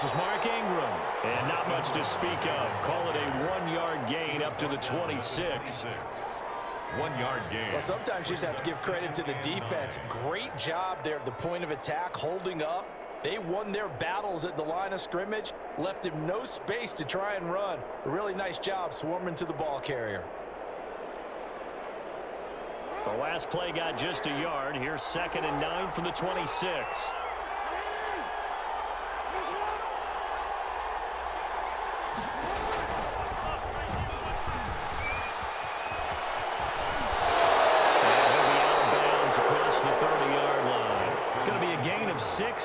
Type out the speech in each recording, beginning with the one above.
This is Mark Ingram. And not much to speak of. Call it a 1-yard gain up to the 26. 1-yard gain. Well, sometimes you just have to give credit to the defense. Great job there at the point of attack, holding up. They won their battles at the line of scrimmage, left him no space to try and run. A really nice job swarming to the ball carrier. The last play got just a yard. Here's 2nd and 9 from the 26.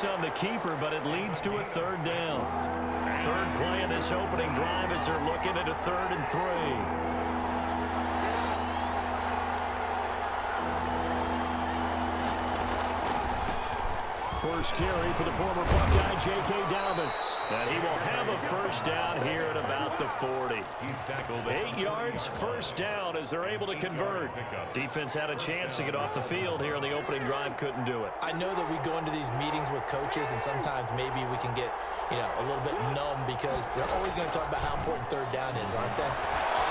On the keeper, but it leads to a 3rd down. 3rd play of this opening drive as they're looking at a 3rd and 3. First carry for the former Buckeye, J.K. Dobbins. And he will have a 1st down here at about the 40. 8 yards, 1st down as they're able to convert. Defense had a chance to get off the field here on the opening drive, couldn't do it. I know that we go into these meetings with coaches, and sometimes maybe we can get, a little bit numb because they're always going to talk about how important 3rd down is, aren't they?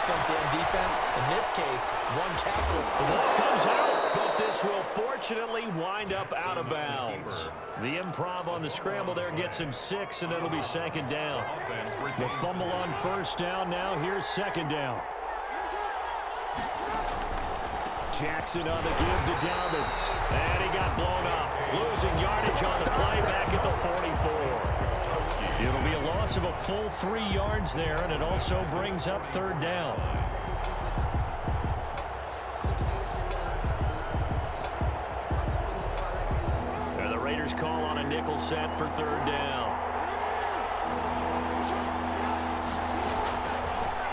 Offense and defense. In this case, one capital. The ball comes out, but this will fortunately wind up out of bounds. The improv on the scramble there gets him 6, and it'll be 2nd down. The fumble on 1st down. Now here's 2nd down. Jackson on the give to Dobbins. And he got blown up. Losing yardage on the play back at the 44. It'll be a loss of a full 3 yards there, and it also brings up 3rd down. And the Raiders call on a nickel set for 3rd down.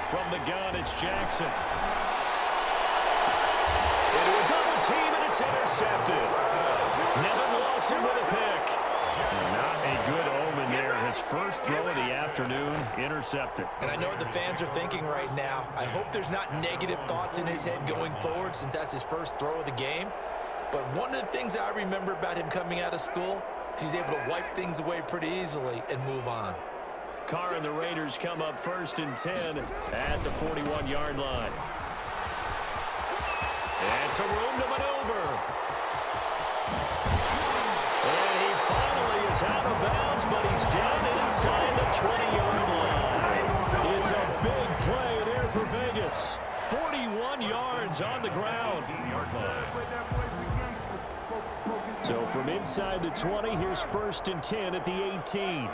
From the gun, it's Jackson. Into a double team, and it's intercepted. Nevin Lawson with a pick. Not a good omen there. His first throw of the afternoon, intercepted. And I know what the fans are thinking right now. I hope there's not negative thoughts in his head going forward since that's his first throw of the game. But one of the things I remember about him coming out of school is he's able to wipe things away pretty easily and move on. Carr and the Raiders come up 1st and 10 at the 41-yard line. And some room to maneuver. And he finally is out of bounds, but he's down inside the 20-yard line. It's a big play there for Vegas. 41 yards on the ground. So from inside the 20, here's 1st and 10 at the 18.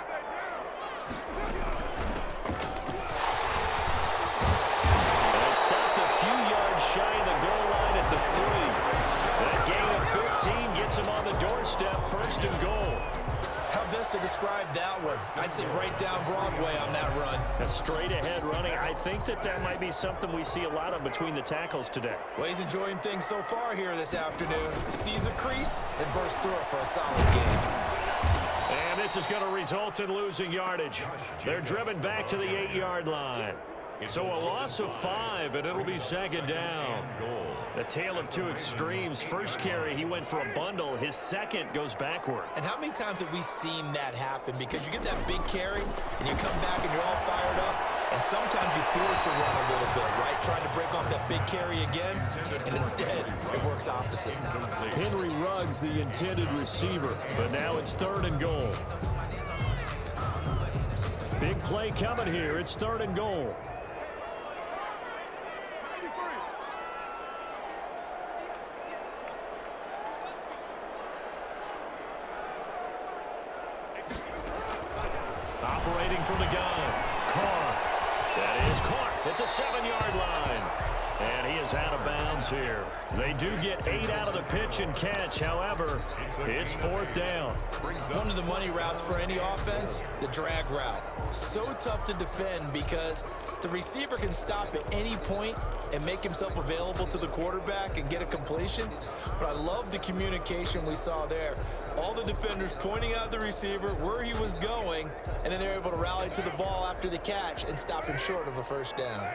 And stopped a few yards shy of the goal line at the 3. That gain of 15 gets him on the doorstep, 1st and goal. How best to describe that one? I'd say right down Broadway on that run. A straight-ahead running. I think that might be something we see a lot of between the tackles today. Well, he's enjoying things so far here this afternoon. Sees a crease and bursts through it for a solid game. And this is going to result in losing yardage. They're driven back to the 8-yard line. So a loss of 5, and it'll be 2nd down. The tale of two extremes. First carry, he went for a bundle. His second goes backward. And how many times have we seen that happen? Because you get that big carry, and you come back and you're all fired up, and sometimes you force a run a little bit, right? Trying to break off that big carry again, and instead it works opposite. Henry Ruggs, the intended receiver, but now it's 3rd and goal. Big play coming here. It's 3rd and goal. Operating from the gun, Carr. That is caught at the 7-yard line. And he is out of bounds here. They do get 8 out of the pitch and catch. However, it's 4th down. One of the money routes for any offense, the drag route. So tough to defend because the receiver can stop at any point and make himself available to the quarterback and get a completion. But I love the communication we saw there. All the defenders pointing out the receiver, where he was going, and then they're able to rally to the ball after the catch and stop him short of a 1st down.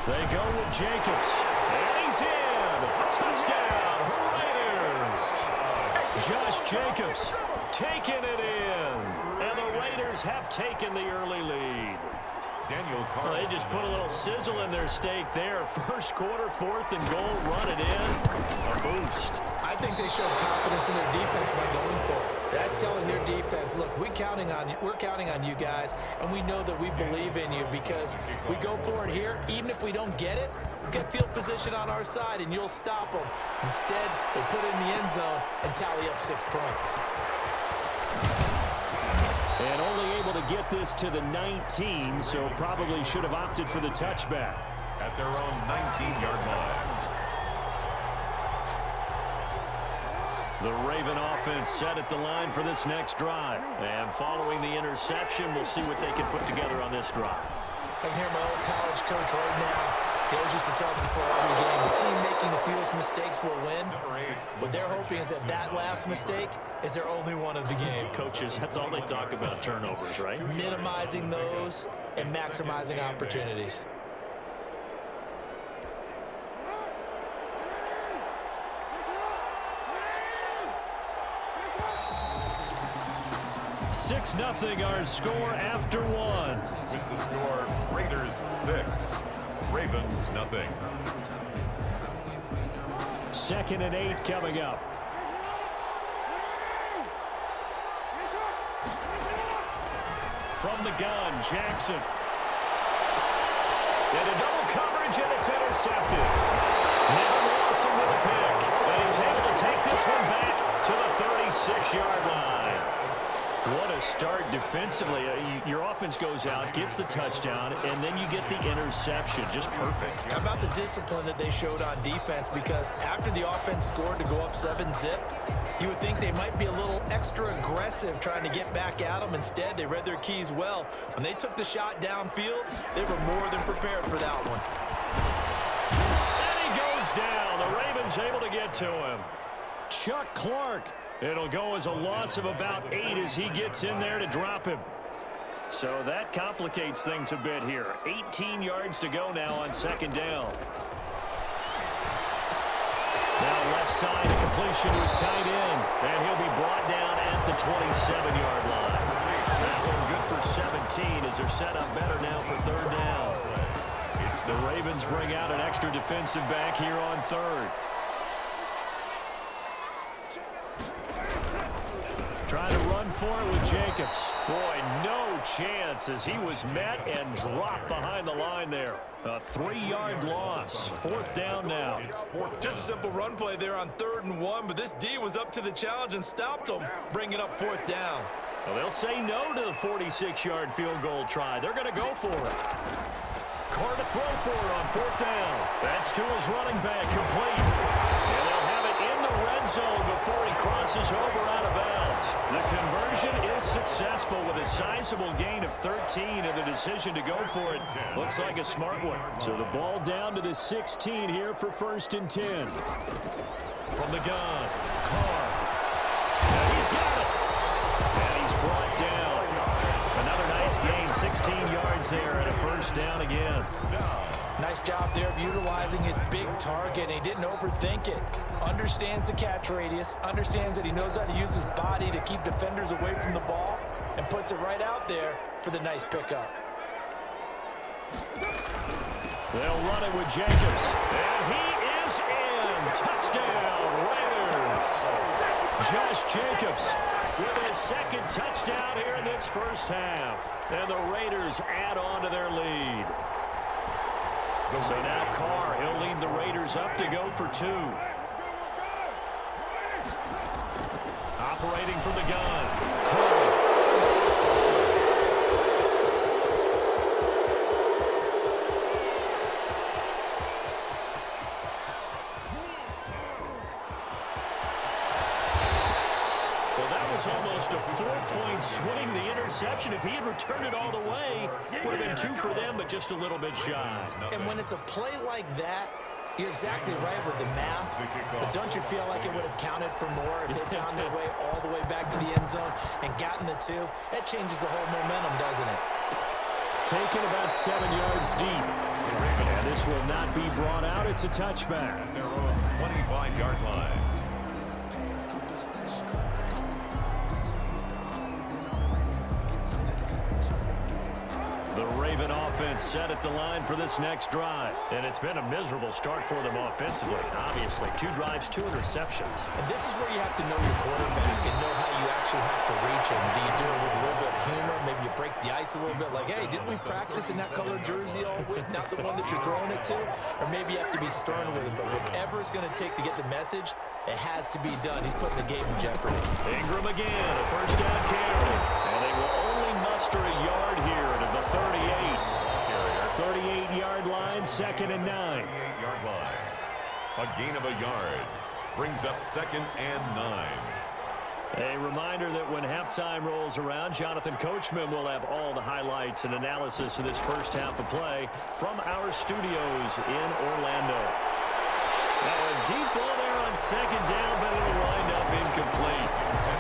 They go with Jacobs. And he's in. Touchdown, Raiders. Josh Jacobs taking it in. And the Raiders have taken the early lead. Well, they just put a little sizzle in their steak there. First quarter, 4th and goal, run it in. A boost. I think they showed confidence in their defense by going for it. That's telling their defense, look, we're counting on you guys, and we know that we believe in you because we go for it here. Even if we don't get it, get field position on our side, and you'll stop them. Instead, they put it in the end zone and tally up 6 points. And only able to get this to the 19, so probably should have opted for the touchback. At their own 19-yard line. The Raven offense set at the line for this next drive. And following the interception, we'll see what they can put together on this drive. I can hear my old college coach right now. He always used to tell us before every game, the team making the fewest mistakes will win. What they're hoping is that that last mistake is their only one of the game. Coaches, that's all they talk about, turnovers, right? Minimizing those and maximizing opportunities. Six nothing our score after one. With the score, Raiders 6, Ravens nothing. 2nd and 8 coming up. From the gun, Jackson. Into double coverage, and it's intercepted. Never lost him with a pick. And he's able to take this one back to the 36-yard line. What a start defensively. Your offense goes out, gets the touchdown, and then you get the interception. Just perfect. How about the discipline that they showed on defense? Because after the offense scored to go up 7-zip, you would think they might be a little extra aggressive trying to get back at them. Instead, they read their keys well. When they took the shot downfield, they were more than prepared for that one. And he goes down. The Ravens able to get to him. Chuck Clark. It'll go as a loss of about 8 as he gets in there to drop him. So that complicates things a bit here. 18 yards to go now on 2nd down. Now left side, a completion to his tight end. And he'll be brought down at the 27-yard line. That one good for 17 as they're set up better now for 3rd down. The Ravens bring out an extra defensive back here on 3rd. Trying to run for it with Jacobs. Boy, no chance as he was met and dropped behind the line there. A 3-yard loss. 4th down now. Just a simple run play there on 3rd and 1, but this D was up to the challenge and stopped them, bringing up 4th down. Well, they'll say no to the 46-yard field goal try. They're going to go for it. Carr to throw for it on 4th down. That's to his running back, complete. And they'll have it in the red zone before he crosses over out of bounds. The conversion is successful with a sizable gain of 13, and the decision to go for it looks like a smart one. So the ball down to the 16 here for 1st and 10. From the gun, Carr. And he's got it. And he's brought down. Another nice gain, 16 yards there, and a 1st down again. Nice job there of utilizing his big target. He didn't overthink it. Understands the catch radius, understands that he knows how to use his body to keep defenders away from the ball, and puts it right out there for the nice pickup. They'll run it with Jacobs. And he is in. Touchdown, Raiders. Josh Jacobs with his 2nd touchdown here in this 1st half. And the Raiders add on to their lead. So now Carr, he'll lead the Raiders up to go for 2. Operating from the gun. Carr. Well, that was almost a 4-point swing. The interception, if he had returned it all the way, would have been 2 for them, but just a little bit shy. And when it's a play like that, you're exactly right with the math, but don't you feel like it would have counted for more if they found their way all the way back to the end zone and gotten the 2? That changes the whole momentum, doesn't it? Taken about 7 yards deep. And this will not be brought out. It's a touchback. 25-yard line. The Raven offense set at the line for this next drive. And it's been a miserable start for them offensively. Obviously, 2 drives, 2 interceptions. And this is where you have to know your quarterback and know how you actually have to reach him. Do you do it with a little bit of humor? Maybe you break the ice a little bit like, hey, didn't we practice in that colored jersey all week? Not the one that you're throwing it to? Or maybe you have to be stern with him. But whatever it's going to take to get the message, it has to be done. He's putting the game in jeopardy. Ingram again, a first down carry. And they will only muster a yard here to the 38. 38-yard line, 2nd and 9. 38-yard line. A gain of a yard. Brings up 2nd and 9. A reminder that when halftime rolls around, Jonathan Coachman will have all the highlights and analysis of this first half of play from our studios in Orlando. Now a deep ball there on 2nd down, but it'll wind up incomplete.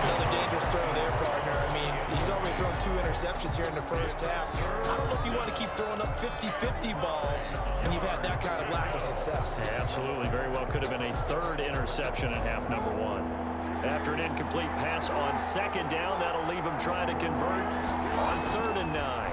Another dangerous throw there, partner. I mean, he's already thrown 2 interceptions here in the first half. I don't know if you want to keep throwing up 50-50 balls when you've had that kind of lack of success. Yeah, absolutely. Very well could have been a 3rd interception in half number 1. After an incomplete pass on 2nd down, that'll leave him trying to convert on 3rd and 9.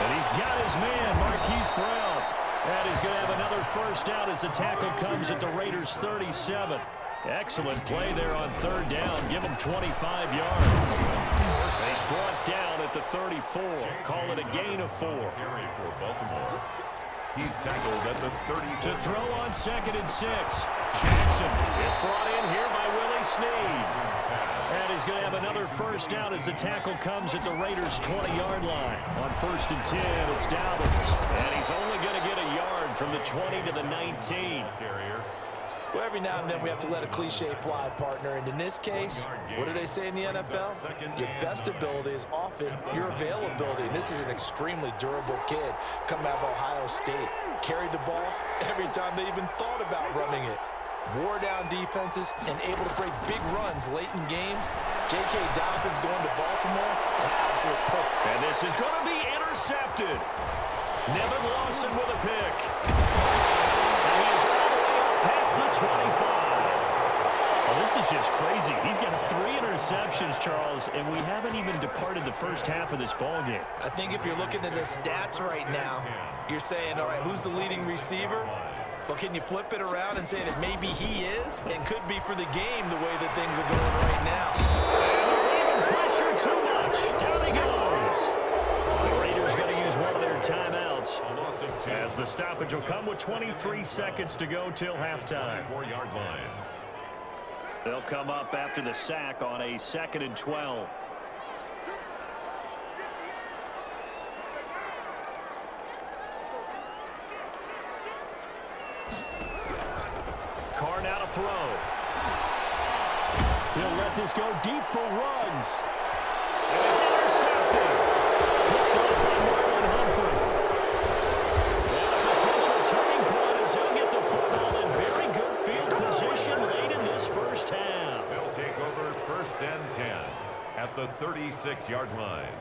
And he's got his man, Marquise Brown. And he's going to have another first down as the tackle comes at the Raiders' 37. Excellent play there on 3rd down. Give him 25 yards. He's brought down at the 34. Call it a gain of 4. Carry for Baltimore. He's tackled at the 30. To throw on 2nd and 6. Jackson. It's brought in here by Willie Snead. And he's going to have another first down as the tackle comes at the Raiders' 20-yard line. On 1st and 10, it's Dobbins. And he's only going to get a yard from the 20 to the 19. Carrier. Well, every now and then we have to let a cliche fly, partner. And in this case, what do they say in the NFL? Your best ability is often your availability. And this is an extremely durable kid coming out of Ohio State. Carried the ball every time they even thought about running it. Wore down defenses and able to break big runs late in games. J.K. Dobbins going to Baltimore, an absolute perfect. And this is going to be intercepted. Nevin Lawson with a pick. And he is all the way up past the 25. Well, this is just crazy. He's got 3 interceptions, Charles, and we haven't even departed the first half of this ballgame. I think if you're looking at the stats right now, you're saying, all right, who's the leading receiver? Well, can you flip it around and say that maybe he is and could be for the game the way that things are going right now? And pressure too much. Down he goes. The Raiders going to use one of their timeouts as the stoppage will come with 23 seconds to go till halftime. 4-yard line. They'll come up after the sack on a 2nd and 12. Carr now to throw. He'll let this go deep for Ruggs. And it's intercepted. Picked off by Marlon Humphrey. And a potential turning point as he'll get the football in very good field position late in this first half. They'll take over 1st and 10 at the 36-yard line.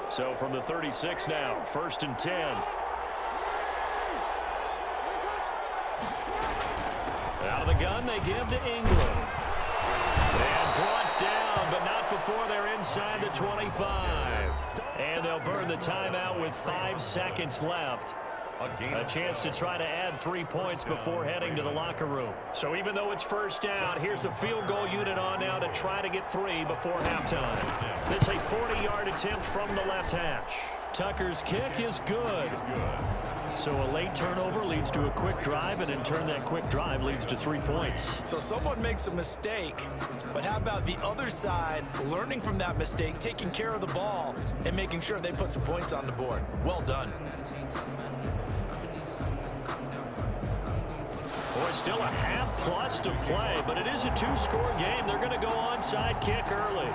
So from the 36 now, 1st and 10. Out of the gun, they give to Ingram. And brought down, but not before they're inside the 25. And they'll burn the timeout with 5 seconds left. A chance to try to add 3 points before heading to the locker room. So even though it's first down, here's the field goal unit on now to try to get 3 before halftime. It's a 40-yard attempt from the left hash. Tucker's kick is good. So a late turnover leads to a quick drive, and in turn that quick drive leads to 3 points. So someone makes a mistake, but how about the other side learning from that mistake, taking care of the ball, and making sure they put some points on the board? Well done. Boy, still a half-plus to play, but it is a 2-score game. They're going to go onside kick early.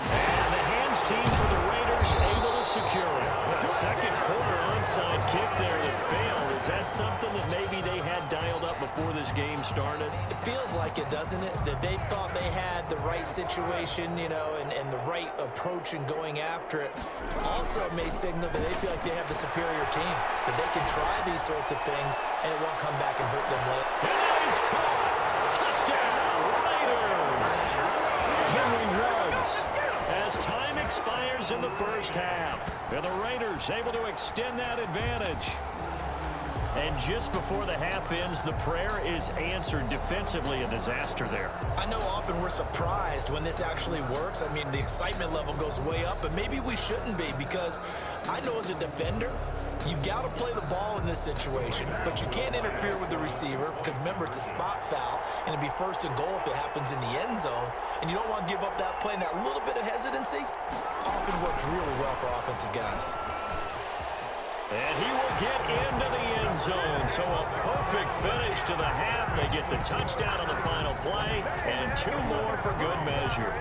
And the hands team for the Raiders able to secure it. A second quarter onside kick there that failed. It's that something that maybe they had dialed up before this game started? It feels like it, doesn't it? That they thought they had the right situation, you know, and the right approach in going after it. Also may signal that they feel like they have the superior team, that they can try these sorts of things and it won't come back and hurt them later. And that is caught. Touchdown, Raiders. Henry Ruggs. As time expires in the first half, and the Raiders able to extend that advantage. And just before the half ends, the prayer is answered defensively. A disaster there. I know often we're surprised when this actually works. I mean, the excitement level goes way up, but maybe we shouldn't be, because I know as a defender, you've got to play the ball in this situation, but you can't interfere with the receiver because, remember, it's a spot foul, and it'd be first and goal if it happens in the end zone, and you don't want to give up that play. And that little bit of hesitancy often works really well for offensive guys. And he will get into the end zone. So a perfect finish to the half. They get the touchdown on the final play, and 2 more for good measure.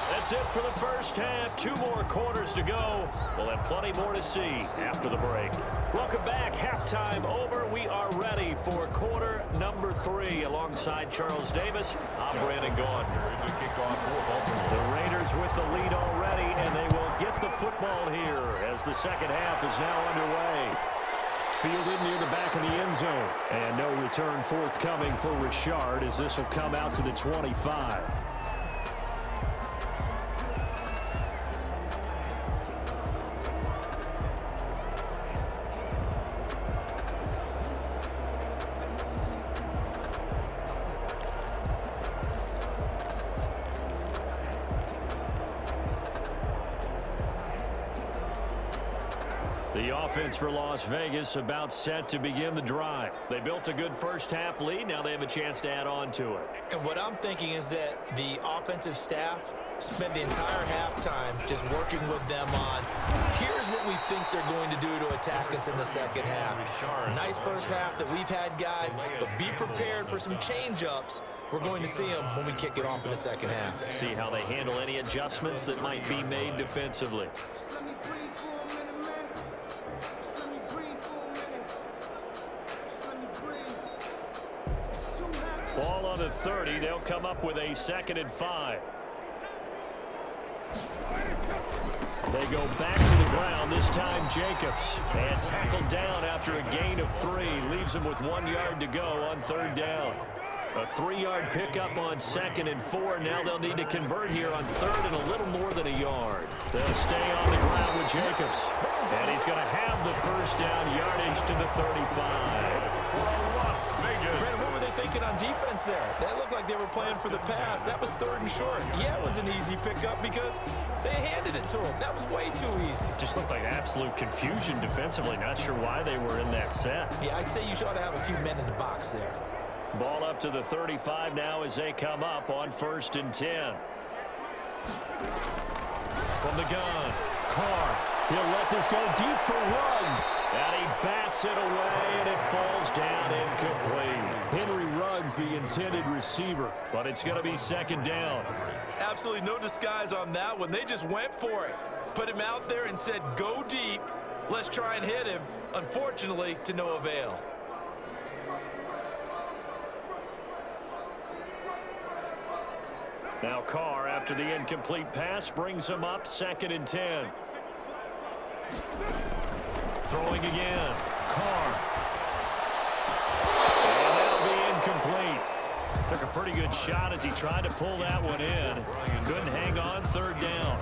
That's it for the first half. 2 more quarters to go. We'll have plenty more to see after the break. Welcome back. Halftime over. We are ready for quarter number 3. Alongside Charles Davis, I'm Brandon Gaudin. The Raiders with the lead already, and they will get the football here as the second half is now underway. Fielded near the back of the end zone. And no return forthcoming for Richard as this will come out to the 25. The offense for Las Vegas about set to begin the drive. They built a good first half lead. Now they have a chance to add on to it. And what I'm thinking is that the offensive staff spent the entire halftime just working with them on, here's what we think they're going to do to attack us in the second half. Nice first half that we've had, guys, but be prepared for some change-ups. We're going to see them when we kick it off in the second half. See how they handle any adjustments that might be made defensively. Ball on the 30. They'll come up with a 2nd and 5. They go back to the ground, this time Jacobs. And tackled down after a gain of 3. Leaves him with 1 yard to go on 3rd down. A 3-yard pickup on 2nd and 4. Now they'll need to convert here on 3rd and a little more than a yard. They'll stay on the ground with Jacobs. And he's going to have the first down, yardage to the 35. Brandon, what were they thinking on defense there? That looked like they were playing for the pass. That was 3rd and short. Yeah, it was an easy pickup because they handed it to him. That was way too easy. Just looked like absolute confusion defensively. Not sure why they were in that set. Yeah, I'd say you should have a few men in the box there. Ball up to the 35 now as they come up on 1st and 10. From the gun, Carr. He'll let this go deep for Ruggs. And he bats it away, and it falls down incomplete. Henry Ruggs, the intended receiver, but it's going to be 2nd down. Absolutely no disguise on that one. They just went for it. Put him out there and said, go deep. Let's try and hit him. Unfortunately, to no avail. Now Carr, after the incomplete pass, brings him up 2nd and 10. Throwing again. Carr. And that'll be incomplete. Took a pretty good shot as he tried to pull that one in. Couldn't hang on, 3rd down.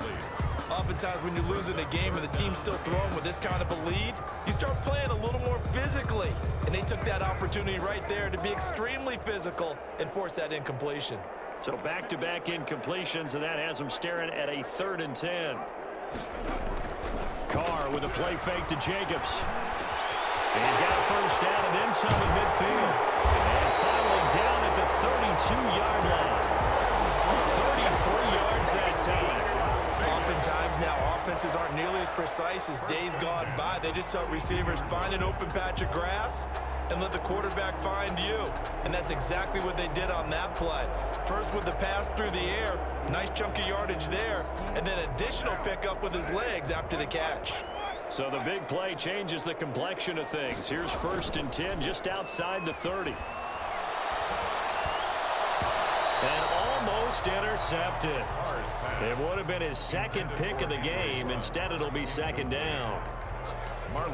Oftentimes when you're losing a game and the team's still throwing with this kind of a lead, you start playing a little more physically. And they took that opportunity right there to be extremely physical and force that incompletion. So back-to-back incompletions, and that has them staring at a 3rd and 10. Carr with a play fake to Jacobs. And he's got a first down and then some in midfield. And finally down at the 32-yard line. 33 yards that time. Oftentimes now offenses aren't nearly as precise as days gone by. They just help receivers find an open patch of grass and let the quarterback find you. And that's exactly what they did on that play. First with the pass through the air, nice chunk of yardage there, and then additional pickup with his legs after the catch. So the big play changes the complexion of things. Here's 1st and 10 just outside the 30. And almost intercepted. It would have been his 2nd pick of the game. Instead, it'll be 2nd down.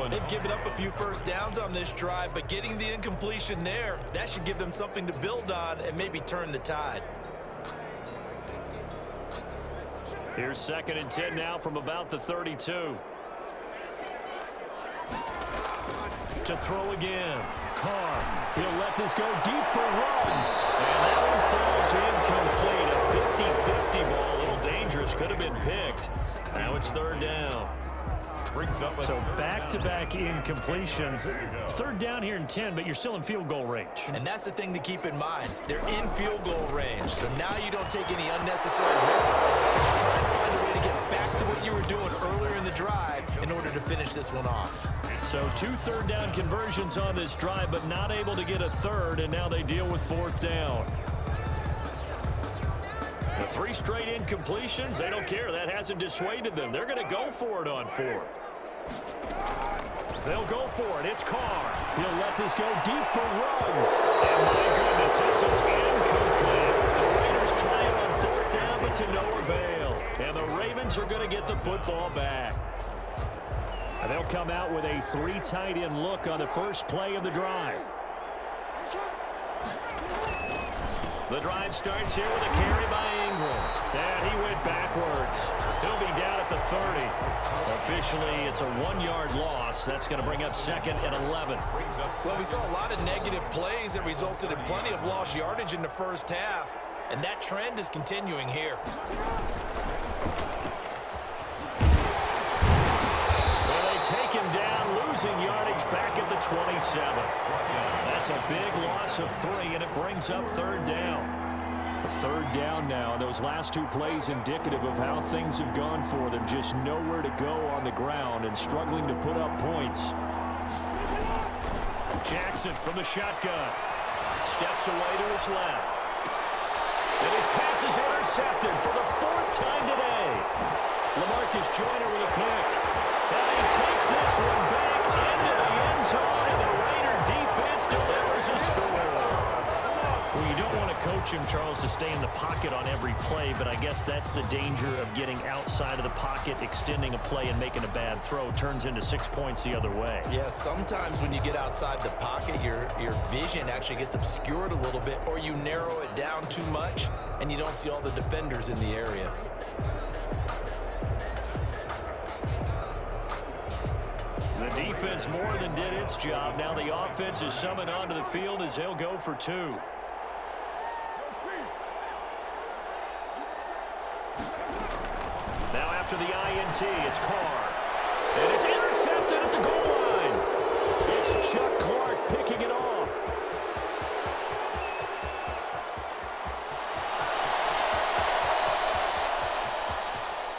They've given up a few first downs on this drive, but getting the incompletion there, that should give them something to build on and maybe turn the tide. Here's 2nd and 10 now from about the 32. To throw again. Carr. He'll let this go deep for runs. And that one falls incomplete. A 50-50 ball. A little dangerous. Could have been picked. Now it's 3rd down. So back-to-back incompletions. 3rd down here in 10, but you're still in field goal range. And that's the thing to keep in mind. They're in field goal range. So now you don't take any unnecessary risks, but you try and find a way to get back to what you were doing earlier in the drive in order to finish this one off. So 2 3rd down conversions on this drive, but not able to get a 3rd, and now they deal with 4th down. The 3 straight incompletions, they don't care. That hasn't dissuaded them. They're going to go for it on 4th. They'll go for it. It's Carr. He'll let this go deep for runs. And my goodness, this is incomplete. The Raiders try it on 4th down, but to no avail. And the Ravens are going to get the football back. And they'll come out with a 3 tight end look on the first play of the drive. The drive starts here with a carry by Ingram. And he went backwards. He'll be down at the 30. Officially, it's a 1-yard loss. That's going to bring up 2nd and 11. Well, we saw a lot of negative plays that resulted in plenty of lost yardage in the first half. And that trend is continuing here. Well, they take him down, losing yardage back at the 27. That's a big loss of 3, and it brings up 3rd down. A 3rd down now, and those last 2 plays indicative of how things have gone for them. Just nowhere to go on the ground and struggling to put up points. Jackson from the shotgun. Steps away to his left. And his pass is intercepted for the 4th time today. LaMarcus Joyner with a pick. And he takes this one back into the end zone, and the Raider defense delivers a score. Well, you don't want to coach him, Charles, to stay in the pocket on every play, but I guess that's the danger of getting outside of the pocket, extending a play, and making a bad throw. Turns into 6 points the other way. Yeah, sometimes when you get outside the pocket, your vision actually gets obscured a little bit, or you narrow it down too much, and you don't see all the defenders in the area. The defense more than did its job. Now the offense is summoned onto the field as they'll go for 2. Now after the INT, it's Carr. And it's intercepted at the goal line. It's Chuck Clark picking it off.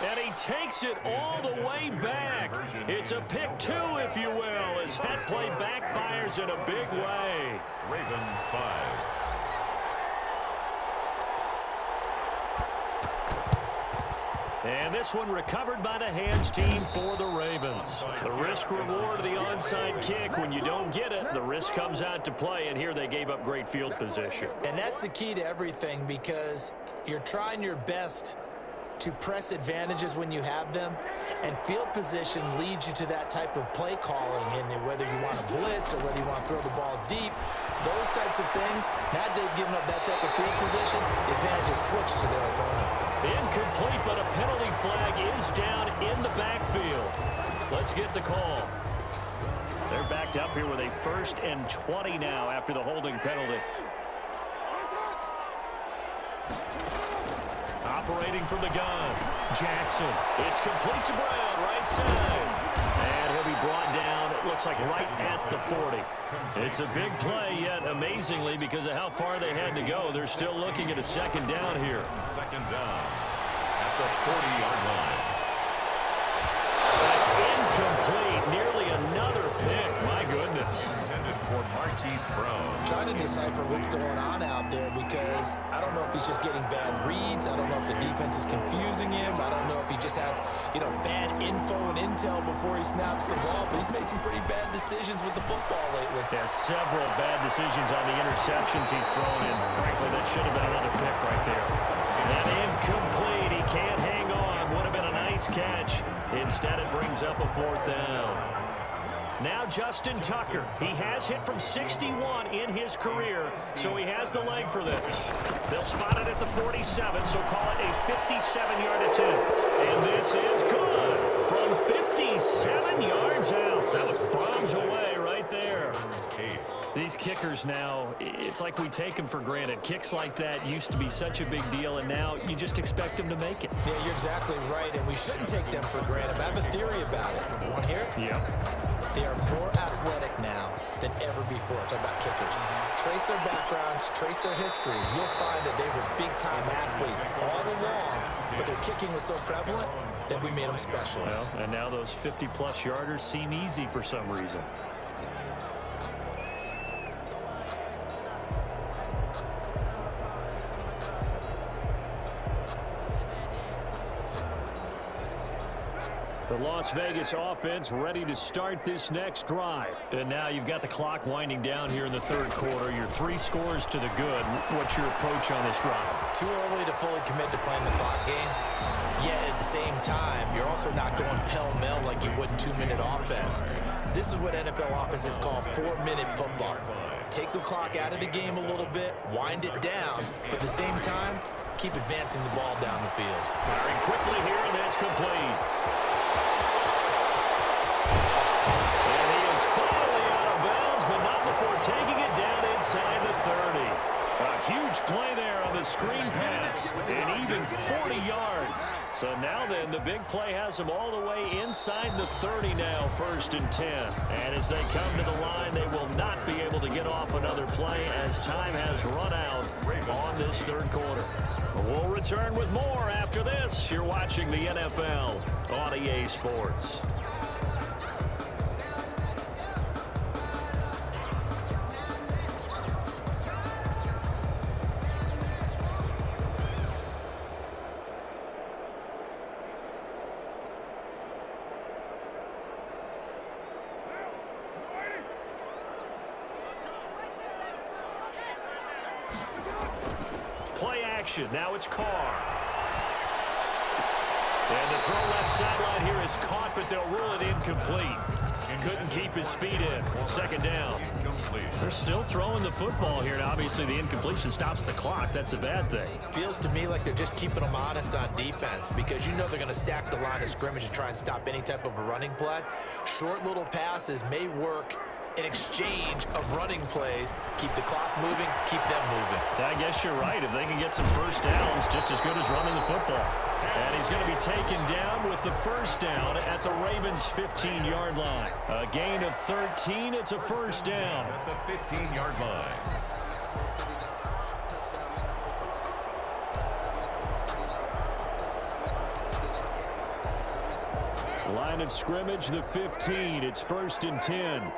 And he takes it all the way back. It's a pick 2, if you will, as that play backfires in a big way. Ravens 5. And this one recovered by the hands team for the Ravens. The risk reward of the onside kick. When you don't get it, the risk comes out to play, and here they gave up great field position. And that's the key to everything, because you're trying your best to press advantages when you have them, and field position leads you to that type of play calling, and whether you want to blitz or whether you want to throw the ball deep, those types of things. Now they've given up that type of field position, the advantage is switched to their opponent. Incomplete, but a penalty flag is down in the backfield. Let's get the call. They're backed up here with a 1st and 20 now after the holding penalty. Operating from the gun, Jackson. It's complete to Brown, right side. And he'll be brought down, it looks like right at the 40. It's a big play, yet amazingly, because of how far they had to go, they're still looking at a 2nd down here. 2nd down at the 40-yard line. That's incomplete. Nearly another pick. My goodness. Intended for I'm trying to decipher what's going on out there because I don't know if he's just getting bad reads. I don't know if the defense is confusing him. I don't know if he just has, bad info and intel before he snaps the ball. But he's made some pretty bad decisions with the football lately. Yeah, several bad decisions on the interceptions he's thrown in. Frankly, that should have been another pick right there. And incomplete. He can't hang on. Would have been a nice catch. Instead, it brings up a 4th down. Now Justin Tucker. He has hit from 61 in his career, so he has the leg for this. They'll spot it at the 47, so call it a 57-yard attempt. And this is good from 57 yards out. That was bombs away right there. These kickers now, it's like we take them for granted. Kicks like that used to be such a big deal, and now you just expect them to make it. Yeah, you're exactly right, and we shouldn't take them for granted. But I have a theory about it. You want to hear it? Yep. They are more athletic now than ever before. Talk about kickers. Trace their backgrounds, trace their histories. You'll find that they were big-time athletes all along, but their kicking was so prevalent that we made them specialists. Well, and now those 50-plus yarders seem easy for some reason. The Las Vegas offense ready to start this next drive. And now you've got the clock winding down here in the 3rd quarter. Your 3 scores to the good. What's your approach on this drive? Too early to fully commit to playing the clock game. Yet at the same time, you're also not going pell-mell like you would in 2-minute offense. This is what NFL offenses call 4-minute football. Take the clock out of the game a little bit, wind it down, but at the same time, keep advancing the ball down the field. Firing quickly here, and that's complete. Taking it down inside the 30. A huge play there on the screen pass. And even 40 yards. So now then, the big play has them all the way inside the 30 now, 1st and 10. And as they come to the line, they will not be able to get off another play as time has run out on this 3rd quarter. We'll return with more after this. You're watching the NFL on EA Sports. Now it's Carr. And the throw left sideline here is caught, but they'll rule it incomplete. Couldn't keep his feet in. 2nd down. They're still throwing the football here, and obviously the incompletion stops the clock. That's a bad thing. Feels to me like they're just keeping them honest on defense because you know they're going to stack the line of scrimmage and try and stop any type of a running play. Short little passes may work in exchange of running plays. Keep the clock moving, keep them moving. I guess you're right. If they can get some 1st downs, just as good as running the football. And he's going to be taken down with the 1st down at the Ravens' 15-yard line. A gain of 13. It's a 1st down. At the 15-yard line. Line of scrimmage, the 15. It's 1st and 10.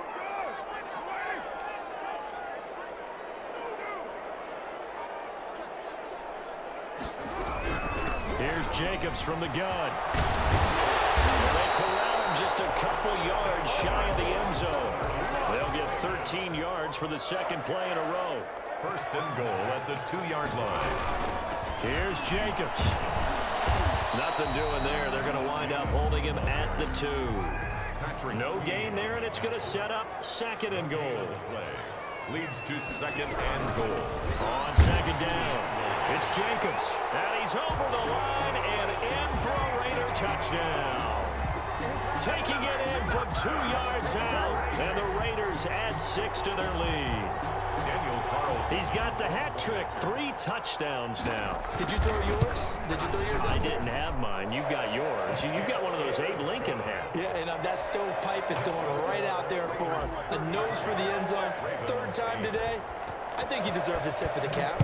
Here's Jacobs from the gun. They corral him just a couple yards shy of the end zone. They'll get 13 yards for the 2nd play in a row. 1st and goal at the 2-yard line. Here's Jacobs. Nothing doing there. They're going to wind up holding him at the 2. No gain there, and it's going to set up 2nd and goal. Leads to 2nd and goal. On 2nd down. It's Jacobs, and he's over the line and in for a Raider touchdown. Taking it in from 2 yards out, and the Raiders add 6 to their lead. Daniel Carlson. He's got the hat trick, 3 touchdowns now. Did you throw yours? Did you throw yours? I didn't have mine. You've got yours. You've got one of those Abe Lincoln hats. Yeah, and that stovepipe is going right out there for the nose for the end zone. 3rd time today. I think he deserves a tip of the cap.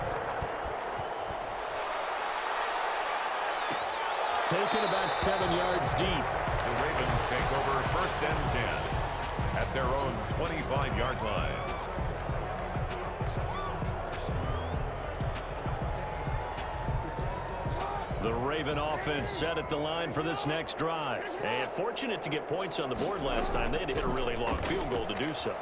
Taken about 7 yards deep. The Ravens take over 1st and 10 at their own 25-yard line. Raven offense set at the line for this next drive. And fortunate to get points on the board last time. They had to hit a really long field goal to do so.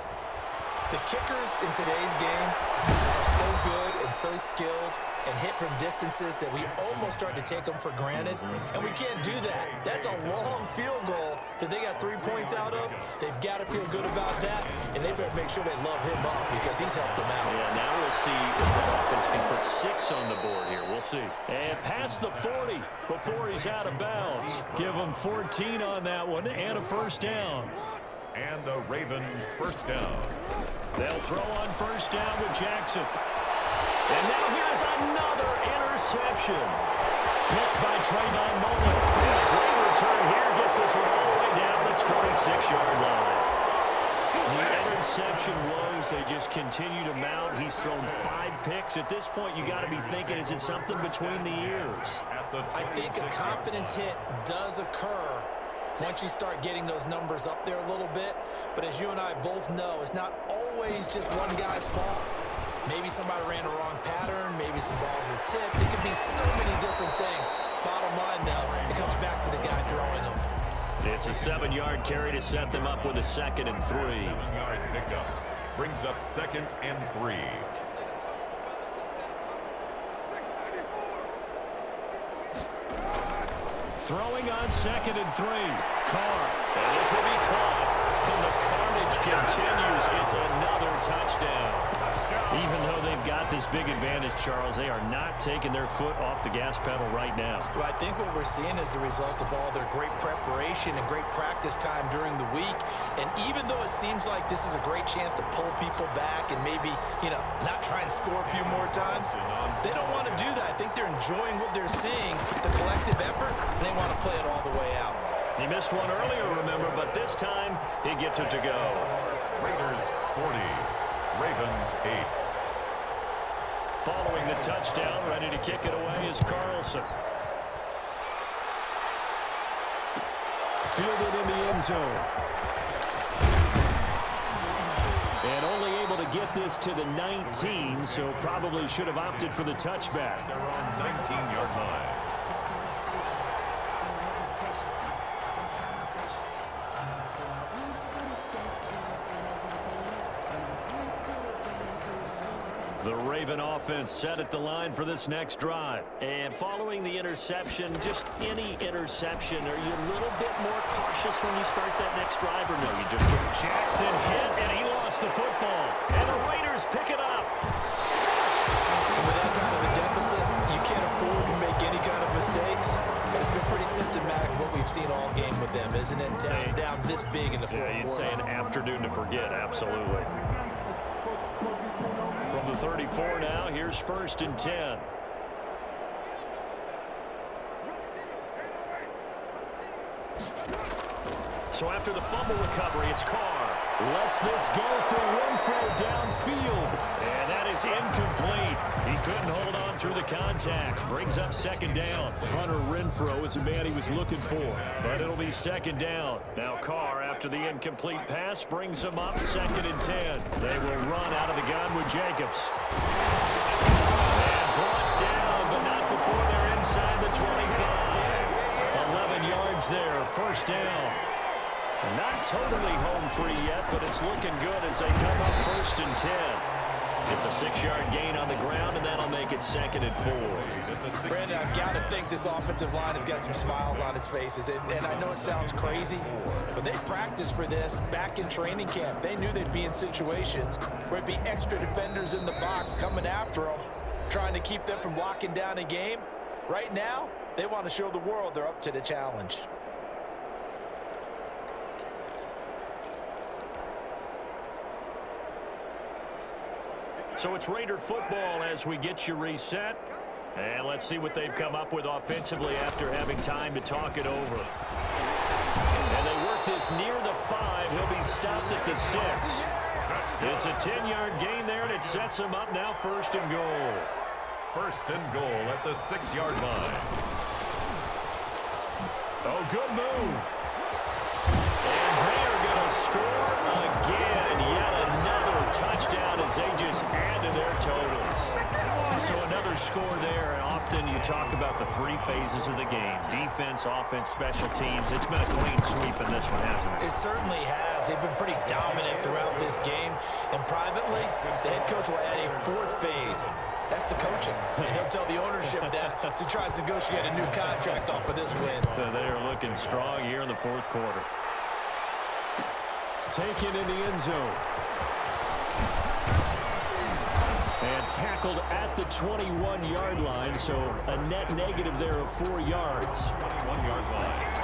The kickers in today's game are so good and so skilled and hit from distances that we almost start to take them for granted, and we can't do that. That's a long field goal that they got 3 points out of. They've got to feel good about that, and they better make sure they love him up because he's helped them out. Yeah, now we'll see if the offense can put 6 on the board here. We'll see. And past the 40 before he's out of bounds. Give him 14 on that one and a first down. And a Raven first down. They'll throw on first down with Jackson. And now here's another interception. Picked by Trayvon Mullen. And a great return here gets this one all the way down the 26-yard line. The interception woes, they just continue to mount. He's thrown 5 picks. At this point, you got to be thinking, is it something between the ears? I think a confidence hit does occur once you start getting those numbers up there a little bit. But as you and I both know, it's not always just one guy's fault. Maybe somebody ran a wrong pattern. Maybe some balls were tipped. It could be so many different things. Bottom line, though, it comes back to the guy throwing them. It's a 7-yard carry to set them up with a 2nd and 3. 7-yard pickup brings up 2nd and 3. Throwing on 2nd and 3. Carr. And this will be caught. And the carnage continues. It's another touchdown. Even though they've got this big advantage, Charles, they are not taking their foot off the gas pedal right now. Well, I think what we're seeing is the result of all their great preparation and great practice time during the week. And even though it seems like this is a great chance to pull people back and maybe, not try and score a few more times, they don't want to do that. I think they're enjoying what they're seeing, the collective effort, and they want to play it all the way out. He missed one earlier, remember, but this time he gets it to go. Raiders 40, Ravens 8. Following the touchdown, ready to kick it away is Carlson. Fielded in the end zone. And only able to get this to the 19, so probably should have opted for the touchback. They're on 19-yard line. The Raven offense set at the line for this next drive. And following the interception, just any interception, are you a little bit more cautious when you start that next drive, or no? You just get Jackson hit, and he lost the football. And the Raiders pick it up. And with that kind of a deficit, you can't afford to make any kind of mistakes. But it's been pretty symptomatic of what we've seen all game with them, isn't it? Down this big in the fourth quarter. You'd say an afternoon to forget, absolutely. From the 34 now, here's 1st and 10. So after the fumble recovery, it's Carr. Lets this go for Renfro downfield. And that is incomplete. He couldn't hold on through the contact. Brings up 2nd down. Hunter Renfro is the man he was looking for. But it'll be 2nd down. Now Carr, after the incomplete pass, brings him up 2nd and 10. They will run out of the gun with Jacobs. And brought down, but not before they're inside the 25. 11 yards there, 1st down. Not totally home free yet, but it's looking good as they come up 1st and 10. It's a 6-yard gain on the ground, and that'll make it 2nd and 4. Brandon, I've got to think this offensive line has got some smiles on its faces. And I know it sounds crazy, but they practiced for this back in training camp. They knew they'd be in situations where it'd be extra defenders in the box coming after them, trying to keep them from locking down a game. Right now, they want to show the world they're up to the challenge. So it's Raider football as we get you reset. And let's see what they've come up with offensively after having time to talk it over. And they work this near the 5. He'll be stopped at the 6. It's a 10-yard gain there, and it sets him up now 1st and goal. 1st and goal at the 6-yard line. Oh, good move. And they are going to score again. Yet another touchdown as they just add to their totals. So another your score there. And often you talk about the three phases of the game: defense, offense, special teams. It's been a clean sweep in this one, hasn't it? It certainly has. They've been pretty dominant throughout this game. And privately, the head coach will add a fourth phase. That's the coaching. And he'll tell the ownership that as he tries to negotiate a new contract off of this win. They are looking strong here in the fourth quarter. Taken in the end zone. And tackled at the 21-yard line, so a net negative there of 4 yards. 21-yard line.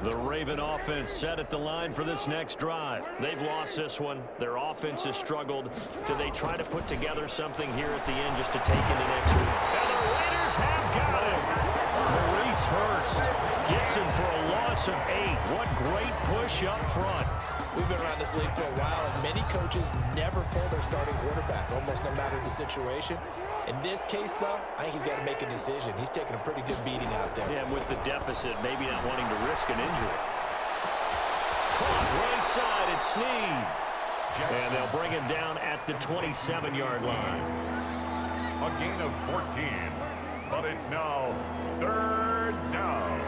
The Raven offense set at the line for this next drive. They've lost this one. Their offense has struggled. Do they try to put together something here at the end just to take into next week? And the Raiders have got him. Maurice Hurst gets him for a loss of 8. What great push up front. We've been around this league for a while, and many coaches never pull their starting quarterback, almost no matter the situation. In this case, though, I think he's got to make a decision. He's taking a pretty good beating out there. Yeah, and with the deficit, maybe not wanting to risk an injury. Caught right side, it's Snead. And they'll bring him down at the 27-yard line. A gain of 14, but it's now 3rd down.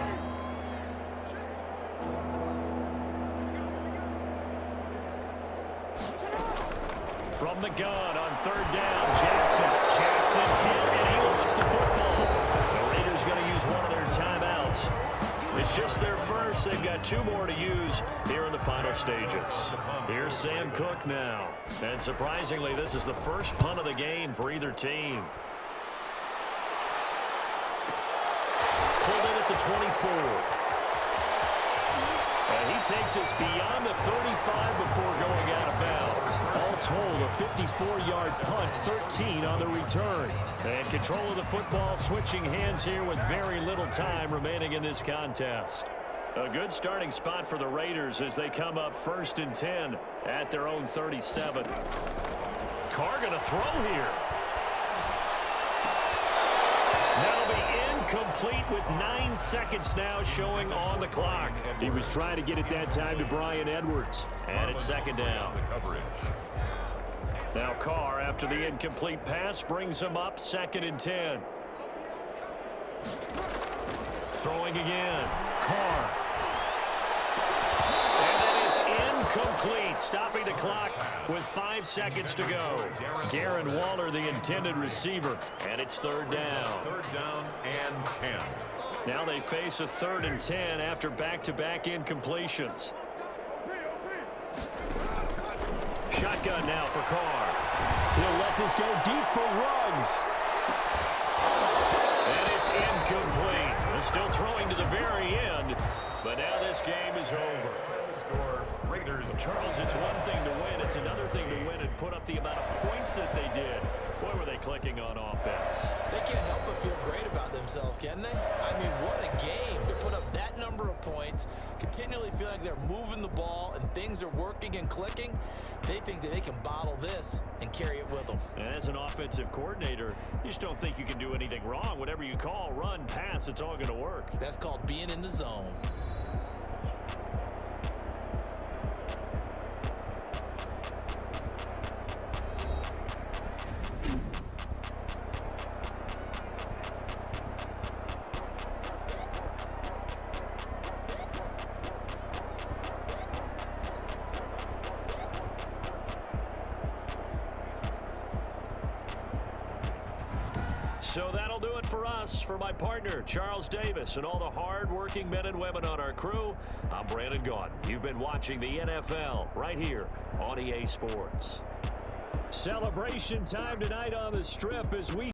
From the gun on 3rd down, Jackson hit, and he lost the football. The Raiders going to use one of their timeouts. It's just their first. They've got 2 more to use here in the final stages. Here's Sam Cook now. And surprisingly, this is the first punt of the game for either team. Pulled in at the 24. And he takes us beyond the 35 before going out of bounds. All told, a 54-yard punt, 13 on the return. And control of the football, switching hands here with very little time remaining in this contest. A good starting spot for the Raiders as they come up 1st and 10 at their own 37. Carr going to throw here. That'll be incomplete with 9 seconds now showing on the clock. He was trying to get it that time to Bryan Edwards. And it's 2nd down. Now Carr, after the incomplete pass, brings him up 2nd and 10. Throwing again. Carr. And that is incomplete, stopping the clock with 5 seconds to go. Darren Waller, the intended receiver, and it's 3rd down. 3rd down and 10. Now they face a 3rd and 10 after back-to-back incompletions. Shotgun now for Carr. He'll let this go deep for Ruggs. And it's incomplete. He's still throwing to the very end, but now this game is over. Score Raiders. Charles, it's one thing to win. It's another thing to win and put up the amount of points that they did. Boy, were they clicking on offense. They can't help but feel great about themselves, can they? I mean, what a game to put up that number of points, continually feel like they're moving the ball and things are working and clicking. They think that they can bottle this and carry it with them. And as an offensive coordinator, you just don't think you can do anything wrong. Whatever you call, run, pass, it's all going to work. That's called being in the zone. So that'll do it for us. For my partner, Charles Davis, and all the hard-working men and women on our crew, I'm Brandon Gaudin. You've been watching the NFL right here on EA Sports. Celebration time tonight on the Strip as we